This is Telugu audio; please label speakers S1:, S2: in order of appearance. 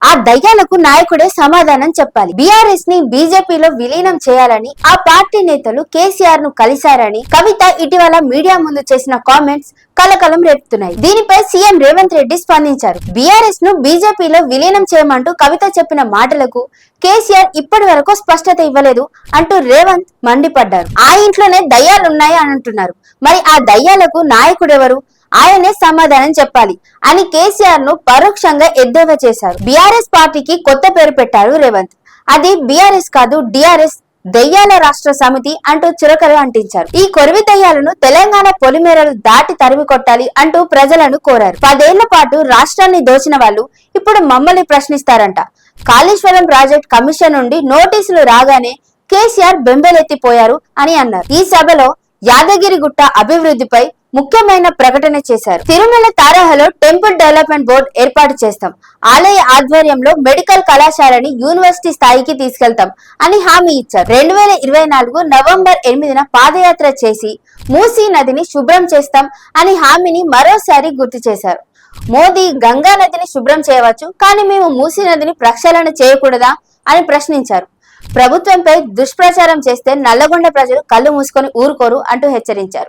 S1: ఆ దయ్యాలకు నాయకుడే సమాధానం చెప్పాలి. బీఆర్ఎస్ ని బీజేపీలో విలీనం చేయాలని ఆ పార్టీ నేతలు కేసీఆర్ ను కలిశారని కవిత ఇటీవల మీడియా ముందు చేసిన కామెంట్స్ కలకలం రేపుతున్నాయి. దీనిపై సీఎం రేవంత్ రెడ్డి స్పందించారు. బీఆర్ఎస్ ను బీజేపీలో విలీనం చేయమంటూ కవిత చెప్పిన మాటలకు కేసీఆర్ ఇప్పటి వరకు స్పష్టత ఇవ్వలేదు అంటూ రేవంత్ మండిపడ్డారు. ఆ ఇంట్లోనే దయ్యాలున్నాయి అని అంటున్నారు. మరి ఆ దయ్యాలకు నాయకుడెవరు? ఆయనే సమాధానం చెప్పాలి అని కేసీఆర్ ను పరోక్షంగా ఎద్దేవా చేశారు. బీఆర్ఎస్ పార్టీకి కొత్త పేరు పెట్టారు రేవంత్. అది బీఆర్ఎస్ కాదు, డిఆర్ఎస్ దెయ్యాల రాష్ట్ర సమితి అంటూ చురకలు అంటించారు. ఈ కొరివి దెయ్యాలను తెలంగాణ పొలిమేరలు దాటి తరిమి కొట్టాలి అంటూ ప్రజలను కోరారు. 10 ఏళ్ల పాటు రాష్ట్రాన్ని దోచిన వాళ్ళు ఇప్పుడు మమ్మల్ని ప్రశ్నిస్తారంట. కాళేశ్వరం ప్రాజెక్ట్ కమిషన్ నుండి నోటీసులు రాగానే కేసీఆర్ బెంబేలెత్తిపోయారు అని అన్నారు. ఈ సభలో యాదగిరిగుట్ట అభివృద్ధిపై ముఖ్యమైన ప్రకటన చేశారు. తిరుమల తారహలో టెంపుల్ డెవలప్మెంట్ బోర్డు ఏర్పాటు చేస్తాం. ఆలయ ఆధ్వర్యంలో మెడికల్ కళాశాలని యూనివర్సిటీ స్థాయికి తీసుకెళ్తాం అని హామీ ఇచ్చారు. 2024 నవంబర్ 8న పాదయాత్ర చేసి మూసీ నదిని శుభ్రం చేస్తాం అని హామీని మరోసారి గుర్తు చేశారు. మోదీ గంగా నదిని శుభ్రం చేయవచ్చు, కానీ మేము మూసీ నదిని ప్రక్షాళన చేయకూడదా అని ప్రశ్నించారు. ప్రభుత్వంపై దుష్ప్రచారం చేస్తే నల్లగొండ ప్రజలు కళ్ళు మూసుకొని ఊరుకోరు అంటూ హెచ్చరించారు.